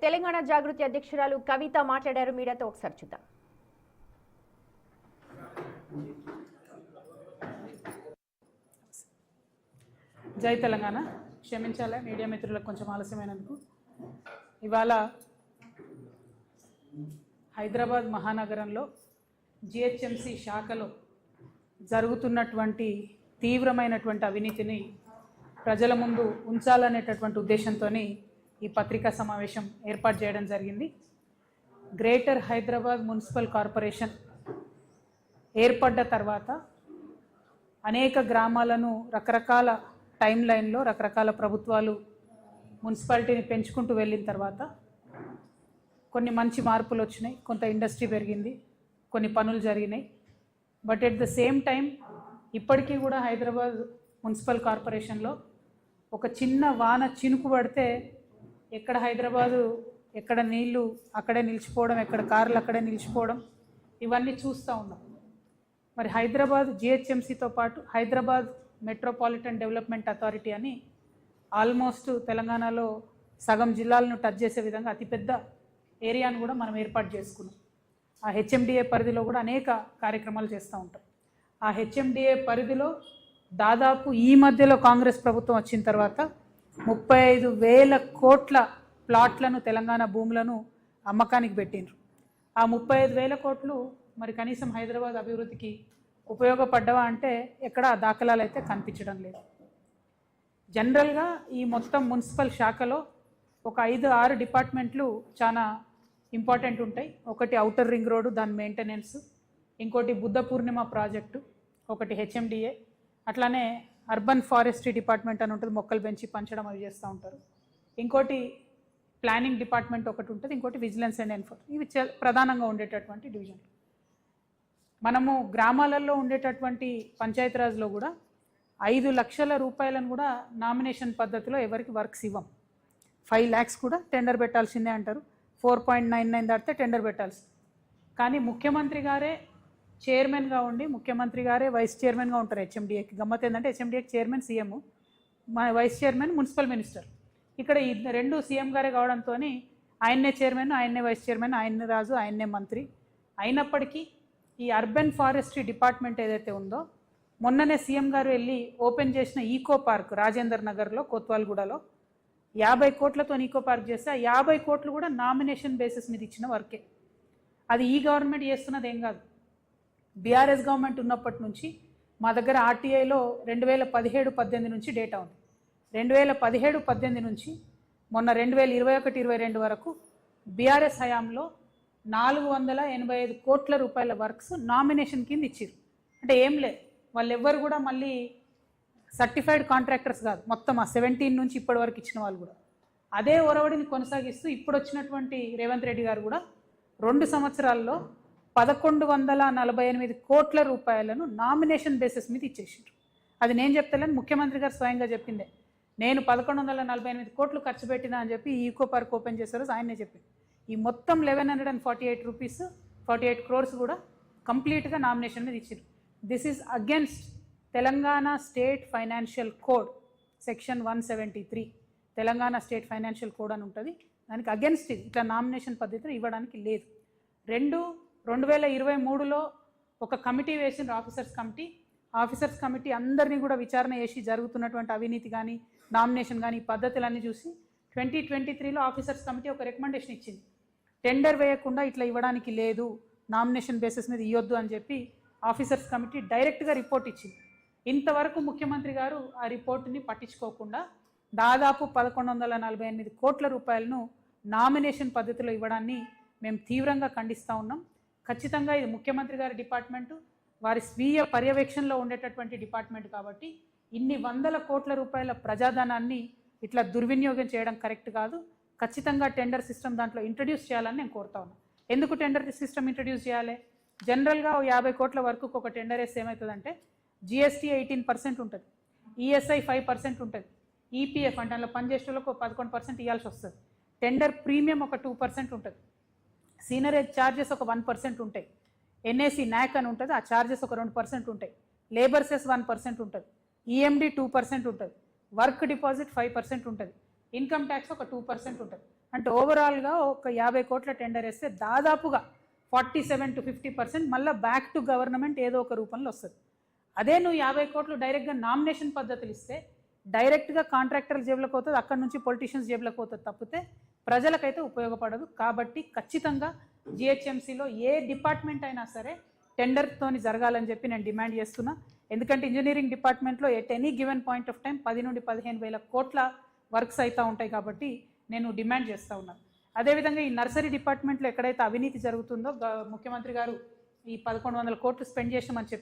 తెలంగాణ జాగృతి అధ్యక్షురాలు కవిత మాట్లాడారు మీడియాతో, ఒకసారి చూద్దాం. జై తెలంగాణ. క్షమించాలి మీడియా మిత్రులకు కొంచెం ఆలస్యమైనందుకు. ఇవాళ హైదరాబాద్ మహానగరంలో జిహెచ్ఎంసి శాఖలో జరుగుతున్నటువంటి తీవ్రమైనటువంటి అవినీతిని ప్రజల ముందు ఉంచాలనేటటువంటి ఉద్దేశంతో ఈ పత్రికా సమావేశం ఏర్పాటు చేయడం జరిగింది. గ్రేటర్ హైదరాబాద్ మున్సిపల్ కార్పొరేషన్ ఏర్పడ్డ తర్వాత అనేక గ్రామాలను రకరకాల టైం లైన్లో రకరకాల ప్రభుత్వాలు మున్సిపాలిటీని పెంచుకుంటూ వెళ్ళిన తర్వాత కొన్ని మంచి మార్పులు వచ్చినాయి, కొంత ఇండస్ట్రీ పెరిగింది, కొన్ని పనులు జరిగినాయి. But at the same time ఇప్పటికీ కూడా హైదరాబాద్ మున్సిపల్ కార్పొరేషన్లో ఒక చిన్న వాన చినుకు పడితే ఎక్కడ హైదరాబాదు, ఎక్కడ నీళ్లు అక్కడే నిలిచిపోవడం, ఎక్కడ కార్లు అక్కడే నిలిచిపోవడం, ఇవన్నీ చూస్తూ ఉన్నాం. మరి హైదరాబాద్ జిహెచ్ఎంసీతో పాటు హైదరాబాద్ మెట్రోపాలిటన్ డెవలప్మెంట్ అథారిటీ అని ఆల్మోస్ట్ తెలంగాణలో సగం జిల్లాలను టచ్ చేసే విధంగా అతిపెద్ద ఏరియాను కూడా మనం ఏర్పాటు చేసుకున్నాం. ఆ హెచ్ఎండిఏ పరిధిలో కూడా అనేక కార్యక్రమాలు చేస్తూ ఉంటాం. ఆ హెచ్ఎండిఏ పరిధిలో దాదాపు ఈ మధ్యలో కాంగ్రెస్ ప్రభుత్వం వచ్చిన తర్వాత 35,000 కోట్ల ప్లాట్లను, తెలంగాణ భూములను అమ్మకానికి పెట్టిండ్రు. ఆ 35,000 కోట్లు మరి కనీసం హైదరాబాద్ అభివృద్ధికి ఉపయోగపడ్డవా అంటే ఎక్కడ దాఖలాలు అయితే కనిపించడం లేదు. జనరల్గా ఈ మొత్తం మున్సిపల్ శాఖలో ఒక 5-6 డిపార్ట్మెంట్లు చాలా ఇంపార్టెంట్ ఉంటాయి. ఒకటి ఔటర్ రింగ్ రోడ్డు, దాని మెయింటెనెన్స్, ఇంకోటి బుద్ధ పూర్ణిమ ప్రాజెక్టు, ఒకటి హెచ్ఎండిఏ, అట్లానే అర్బన్ ఫారెస్ట్రీ డిపార్ట్మెంట్ అని ఉంటుంది, మొక్కలు పెంచి పంచడం అవి చేస్తూ ఉంటారు. ఇంకోటి ప్లానింగ్ డిపార్ట్మెంట్ ఒకటి ఉంటుంది, ఇంకోటి విజిలెన్స్ అండ్ ఎన్ఫోర్స్మెంట్. ఇవి ప్రధానంగా ఉండేటటువంటి డివిజన్లు. మనము గ్రామాలలో ఉండేటటువంటి పంచాయతీరాజ్లో కూడా 5 లక్షల రూపాయలను కూడా నామినేషన్ పద్ధతిలో ఎవరికి వర్క్స్ ఇవ్వం. 5 lakhs కూడా టెండర్ పెట్టాల్సిందే అంటారు. 4.99 దాటితే టెండర్ పెట్టాల్సి. కానీ ముఖ్యమంత్రి గారే చైర్మన్గా ఉండి, ముఖ్యమంత్రి గారే వైస్ చైర్మన్గా ఉంటారు హెచ్ఎండిఏకి. గమ్మత్ ఏంటంటే హెచ్ఎండిఏకి chairman CM, vice chairman municipal minister. ఇక్కడ ఈ 2 సీఎం గారే కావడంతో ఆయన్నే చైర్మన్, ఆయన్నే వైస్ చైర్మన్, ఆయన్నే రాజు, ఆయన్నే మంత్రి. అయినప్పటికీ ఈ అర్బన్ ఫారెస్ట్రీ డిపార్ట్మెంట్ ఏదైతే ఉందో, మొన్ననే సీఎం గారు వెళ్ళి ఓపెన్ చేసిన ఈకో పార్క్ రాజేందర్ నగర్లో, కోత్వాల్గూడలో 50 కోట్లతో ఈకో పార్క్ చేస్తే ఆ 50 కోట్లు కూడా నామినేషన్ బేసిస్ మీద ఇచ్చిన వర్కే. అది ఈ గవర్నమెంట్ చేస్తున్నది ఏం కాదు. బీఆర్ఎస్ గవర్నమెంట్ ఉన్నప్పటి నుంచి మా దగ్గర ఆర్టీఐలో 2017-18 నుంచి డేటా ఉంది. 2017-18 నుంచి మొన్న 2021-22 వరకు బీఆర్ఎస్ హయాంలో 485 కోట్ల రూపాయల వర్క్స్ నామినేషన్ కింద ఇచ్చారు. అంటే ఏం లేదు, వాళ్ళు ఎవ్వరు కూడా మళ్ళీ సర్టిఫైడ్ కాంట్రాక్టర్స్ కాదు, మొత్తం ఆ 17 నుంచి ఇప్పటి వరకు ఇచ్చిన వాళ్ళు కూడా అదే ఒరవడిని కొనసాగిస్తూ ఇప్పుడు వచ్చినటువంటి రేవంత్ రెడ్డి గారు కూడా 2 సంవత్సరాల్లో 1148 కోట్ల రూపాయలను నామినేషన్ బేసిస్ మీద ఇచ్చేసారు. అది నేను చెప్తలేను, ముఖ్యమంత్రి గారు స్వయంగా చెప్పిందే. నేను 1148 కోట్లు ఖర్చు పెట్టినా అని చెప్పి ఈకో పార్క్ ఓపెన్ చేశారు, ఆయనే చెప్పింది. ఈ మొత్తం 1148 క్రోర్స్ కూడా కంప్లీట్గా నామినేషన్ మీద ఇచ్చారు. This is against Telangana state financial code section 173. Telangana state financial code అని ఉంటుంది, దానికి అగెన్స్ట్ ఇది. ఇట్లా నామినేషన్ పద్ధతిలో ఇవ్వడానికి లేదు. 2023లో ఒక కమిటీ వేసిన ఆఫీసర్స్ కమిటీ అందరినీ కూడా విచారణ చేసి జరుగుతున్నటువంటి అవినీతి కానీ, నామినేషన్ కానీ, ఈ పద్ధతులన్నీ చూసి 2023లో ఆఫీసర్స్ కమిటీ ఒక రికమెండేషన్ ఇచ్చింది. టెండర్ వేయకుండా ఇట్లా ఇవ్వడానికి లేదు, నామినేషన్ బేసిస్ మీద ఇవ్వద్దు అని చెప్పి ఆఫీసర్స్ కమిటీ డైరెక్ట్గా రిపోర్ట్ ఇచ్చింది. ఇంతవరకు ముఖ్యమంత్రి గారు ఆ రిపోర్టుని పట్టించుకోకుండా దాదాపు 1148 కోట్ల రూపాయలను నామినేషన్ పద్ధతిలో ఇవ్వడాన్ని మేము తీవ్రంగా ఖండిస్తూ ఉన్నాం. ఖచ్చితంగా ఇది ముఖ్యమంత్రి గారి డిపార్ట్మెంటు, వారి స్వీయ పర్యవేక్షణలో ఉండేటటువంటి డిపార్ట్మెంట్ కాబట్టి ఇన్ని 100 కోట్ల రూపాయల ప్రజాధనాన్ని ఇట్లా దుర్వినియోగం చేయడం కరెక్ట్ కాదు. ఖచ్చితంగా టెండర్ సిస్టమ్ దాంట్లో ఇంట్రడ్యూస్ చేయాలని నేను కోరుతా ఉన్నాను. ఎందుకు టెండర్ సిస్టమ్ ఇంట్రడ్యూస్ చేయాలి? జనరల్గా 50 కోట్ల వరకు ఒక టెండర్ వేస్తే ఏమవుతుందంటే జిఎస్టీ 18% ఉంటుంది, ఈఎస్ఐ 5% ఉంటుంది, ఈపీఎఫ్ అంటే అందులో పనిచేసేటోళ్ళకు 11% ఇవ్వాల్సి వస్తుంది, టెండర్ ప్రీమియం ఒక 2% ఉంటుంది, సీనరేజ్ ఛార్జెస్ ఒక 1% ఉంటాయి, ఎన్ఏసి న్యాక్ అని ఉంటుంది, ఆ ఛార్జెస్ ఒక 2% ఉంటాయి, లేబర్ సెస్ 1% ఉంటుంది, ఈఎండి 2% ఉంటుంది, వర్క్ డిపాజిట్ 5% ఉంటుంది, ఇన్కమ్ ట్యాక్స్ ఒక 2% ఉంటుంది. అంటే ఓవరాల్గా ఒక 50 కోట్ల టెండర్ వేస్తే దాదాపుగా 47 to 50% మళ్ళీ బ్యాక్ టు గవర్నమెంట్ ఏదో ఒక రూపంలో వస్తుంది. అదే నువ్వు 50 కోట్లు డైరెక్ట్గా నామినేషన్ పద్ధతులు ఇస్తే డైరెక్ట్గా కాంట్రాక్టర్ల జేబులకు పోతుంది, అక్కడ నుంచి పొలిటీషియన్స్ జేబులకు పోతుంది తప్పితే ప్రజలకైతే ఉపయోగపడదు. కాబట్టి ఖచ్చితంగా జిహెచ్ఎంసీలో ఏ డిపార్ట్మెంట్ అయినా సరే టెండర్తోని జరగాలని చెప్పి నేను డిమాండ్ చేస్తున్నా. ఎందుకంటే ఇంజనీరింగ్ డిపార్ట్మెంట్లో at any given point of time 10 నుండి 15,000 కోట్ల వర్క్స్ అవుతూ ఉంటాయి. కాబట్టి నేను డిమాండ్ చేస్తూ ఉన్నాను. అదేవిధంగా ఈ నర్సరీ డిపార్ట్మెంట్లో ఎక్కడైతే అవినీతి జరుగుతుందో ముఖ్యమంత్రి గారు ఈ 1,100 కోట్లు స్పెండ్ చేసామని చెప్పి